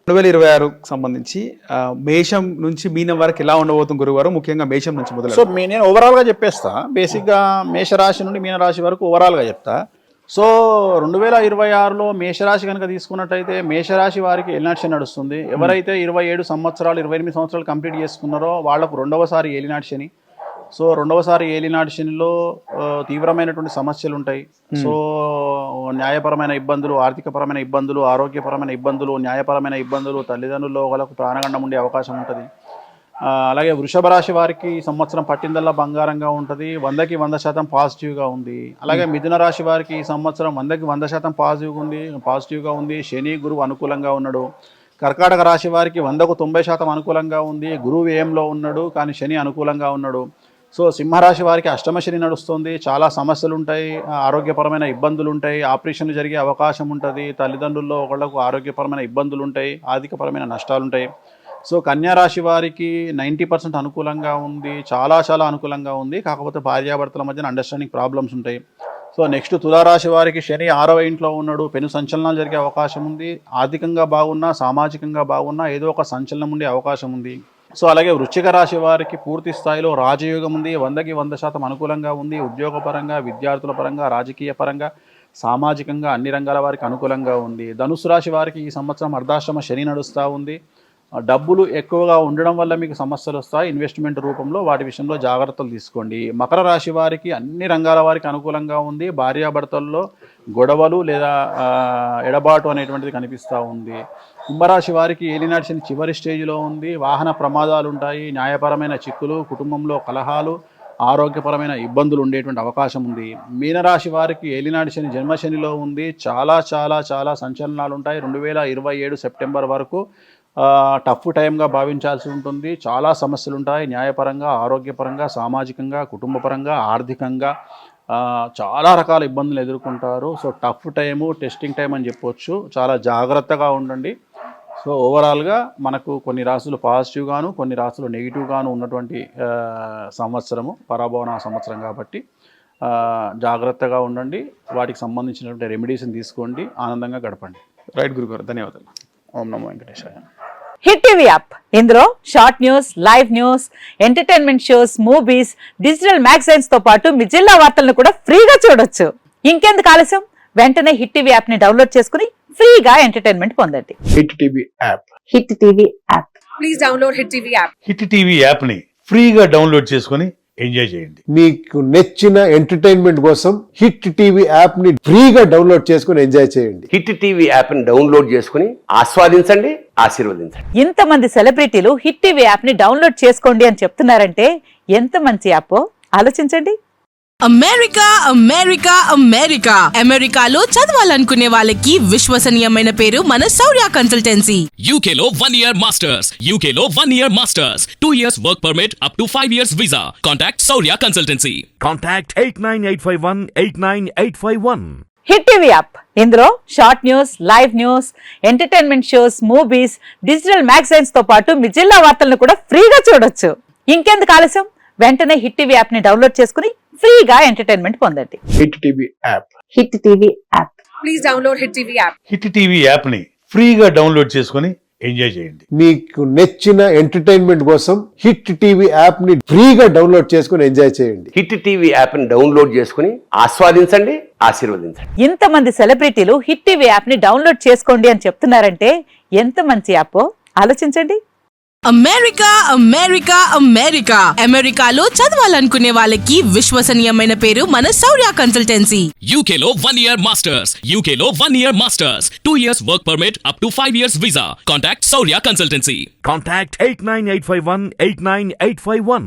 2026కు సంబంధించి మేషం నుంచి మీనం వరకు ఎలా ఉండబోతుంది గురువారం, ముఖ్యంగా మేషం నుంచి మొదలు? సో నేను ఓవరాల్గా చెప్పేస్తా. బేసిక్గా మేషరాశి నుండి మీనరాశి వరకు ఓవరాల్గా చెప్తా. సో 2026లో మేషరాశి కనుక తీసుకున్నట్టయితే మేషరాశి వారికి ఏలినాటి శని నడుస్తుంది. ఎవరైతే 27 సంవత్సరాలు 28 సంవత్సరాలు కంప్లీట్ చేసుకున్నారో వాళ్ళకు రెండవసారి ఏలినాటి శని. సో రెండవసారి ఏలినాటి శనిలో తీవ్రమైనటువంటి సమస్యలు ఉంటాయి. సో న్యాయపరమైన ఇబ్బందులు, ఆర్థికపరమైన ఇబ్బందులు, ఆరోగ్యపరమైన ఇబ్బందులు, న్యాయపరమైన ఇబ్బందులు, తల్లిదండ్రుల్లో వాళ్ళకు ప్రాణగండం ఉండే అవకాశం ఉంటుంది. అలాగే వృషభ రాశి వారికి ఈ సంవత్సరం పట్టిందల్లా బంగారంగా ఉంటుంది. 100కి 100% పాజిటివ్గా ఉంది. అలాగే మిథున రాశి వారికి ఈ సంవత్సరం 100కి 100% పాజిటివ్గా ఉంది. శని గురువు అనుకూలంగా ఉన్నాడు. కర్కాటక రాశి వారికి 100కు 90% అనుకూలంగా ఉంది. గురువు వ్యయంలో ఉన్నాడు, కానీ శని అనుకూలంగా ఉన్నాడు. సో సింహరాశి వారికి అష్టమ శని నడుస్తుంది. చాలా సమస్యలు ఉంటాయి, ఆరోగ్యపరమైన ఇబ్బందులు ఉంటాయి, ఆపరేషన్లు జరిగే అవకాశం ఉంటుంది, తల్లిదండ్రుల్లో ఒకళ్ళకు ఆరోగ్యపరమైన ఇబ్బందులు ఉంటాయి, ఆర్థికపరమైన నష్టాలు ఉంటాయి. సో కన్యారాశి వారికి 90% అనుకూలంగా ఉంది, చాలా అనుకూలంగా ఉంది. కాకపోతే భార్యాభర్తల మధ్యన అండర్స్టాండింగ్ ప్రాబ్లమ్స్ ఉంటాయి. సో నెక్స్ట్ తులారాశి వారికి శని 6వ ఇంట్లో ఉన్నాడు, పెను సంచలనాలు జరిగే అవకాశం ఉంది. ఆర్థికంగా బాగున్నా, సామాజికంగా బాగున్నా ఏదో ఒక సంచలనం ఉండే అవకాశం ఉంది. సో అలాగే వృశ్చిక రాశి వారికి పూర్తి స్థాయిలో రాజయోగం ఉంది, 100కి 100% అనుకూలంగా ఉంది. ఉద్యోగపరంగా, విద్యార్థుల పరంగా, రాజకీయ పరంగా, సామాజికంగా అన్ని రంగాల వారికి అనుకూలంగా ఉంది. ధనుసు రాశి వారికి ఈ సంవత్సరం అర్ధాశ్రమ శని నడుస్తూ ఉంది. డబ్బులు ఎక్కువగా ఉండడం వల్ల మీకు సమస్యలు వస్తాయి, ఇన్వెస్ట్మెంట్ రూపంలో. వాటి విషయంలో జాగ్రత్తలు తీసుకోండి. మకర రాశి వారికి అన్ని రంగాల వారికి అనుకూలంగా ఉంది. భార్యాభర్తల్లో గొడవలు లేదా ఎడబాటు అనేటువంటిది కనిపిస్తూ ఉంది. కుంభరాశి వారికి ఏలినాటి శని చివరి స్టేజ్లో ఉంది. వాహన ప్రమాదాలు ఉంటాయి, న్యాయపరమైన చిక్కులు, కుటుంబంలో కలహాలు, ఆరోగ్యపరమైన ఇబ్బందులు ఉండేటువంటి అవకాశం ఉంది. మీనరాశి వారికి ఏలినాటి శని జన్మశనిలో ఉంది. చాలా సంచలనాలు ఉంటాయి. 2027 సెప్టెంబర్ వరకు టఫ్ టైంగా భావించాల్సి ఉంటుంది. చాలా సమస్యలు ఉంటాయి, న్యాయపరంగా, ఆరోగ్యపరంగా, సామాజికంగా, కుటుంబపరంగా, ఆర్థికంగా చాలా రకాల ఇబ్బందులు ఎదుర్కొంటారు. So tough time, testing time అని చెప్పొచ్చు. చాలా జాగ్రత్తగా ఉండండి. సో ఓవరాల్గా మనకు కొన్ని రాశులు పాజిటివ్గాను, కొన్ని రాశులు నెగిటివ్గాను ఉన్నటువంటి సంవత్సరము, పరాభవన సంవత్సరం కాబట్టి జాగ్రత్తగా ఉండండి. వాటికి సంబంధించినటువంటి రెమెడీస్ని తీసుకోండి, ఆనందంగా గడపండి. రైట్ గురుగారు, ధన్యవాదాలు. ఓం నమో వెంకటేశాయ. హిట్ టీవీ యాప్, ఇందులో short news, live news, entertainment shows, movies, digital magazines తో పాటు మీ జిల్లా వార్తలను కూడా ఫ్రీగా చూడొచ్చు. ఇంకెందుకు ఆలస్యం, వెంటనే హిట్ టీవీ యాప్ ని డౌన్లోడ్ చేసుకుని ఫ్రీగా ఎంటర్టైన్మెంట్ పొందండి. Hit TV app. Hit TV app. Please download hit TV app. Hit TV app ని ఫ్రీగా డౌన్లోడ్ చేసుకుని ఎంజాయ్ చేయండి. మీకు నచ్చిన ఎంటర్టైన్మెంట్ కోసం హిట్ టీవీ యాప్ ని ఫ్రీగా డౌన్లోడ్ చేసుకుని ఎంజాయ్ చేయండి. హిట్ టీవీ యాప్ ని డౌన్లోడ్ చేసుకుని ఆస్వాదించండి, ఆశీర్వదించండి. ఇంతమంది సెలబ్రిటీలు హిట్ టీవీ యాప్ ని డౌన్లోడ్ చేసుకోండి అని చెప్తున్నారంటే ఎంత మంచి యాప్ ఆలోచించండి. అమెరికా అమెరికాలో చదవాలనుకునే వాళ్ళకి విశ్వసనీయమైన పేరు మన శౌర్య కన్సల్టెన్సీ. UK లో 1 year masters, UK లో 1 year masters, 2 years work permit up to 5 years visa. Contact Shaurya Consultancy. Contact 89851 hit TV app, ఇందులో short news, live news, entertainment shows, movies, digital magazines తో పాటు మీ జిల్లా వార్తలను కూడా ఫ్రీగా చూడొచ్చు. ఇంకెందుకు ఆలస్యం, వెంటనే హిట్ టీవీ యాప్ ని డౌన్లోడ్ చేసుకుని ఫ్రీగా ఎంటర్టైన్మెంట్ పొందండి. Hit TV app. Hit TV app. Please download hit TV app. Hit TV app ని ఫ్రీగా డౌన్లోడ్ చేసుకుని ఎంజాయ్ చేయండి. మీకు నచ్చిన ఎంటర్టైన్మెంట్ కోసం హిట్ టీవీ యాప్ ని ఫ్రీగా డౌన్లోడ్ చేసుకుని ఎంజాయ్ చేయండి. హిట్ టీవీ యాప్ ని డౌన్లోడ్ చేసుకుని ఆస్వాదించండి, ఆశీర్వదించండి. ఇంతమంది సెలబ్రిటీలు హిట్ టీవీ యాప్ ని డౌన్లోడ్ చేసుకోండి అని చెప్తున్నారంటే ఎంత మంచి యాప్ ఆలోచించండి. అమెరికాలో చదవాలనుకునే వాళ్ళకి విశ్వసనీయమైన పేరు మన శౌర్య కన్సల్టెన్సీ. UK లో 1 year masters, UK లో 1 year masters, 2 years work permit up to 5 years visa. Contact Shaurya Consultancy. Contact 89851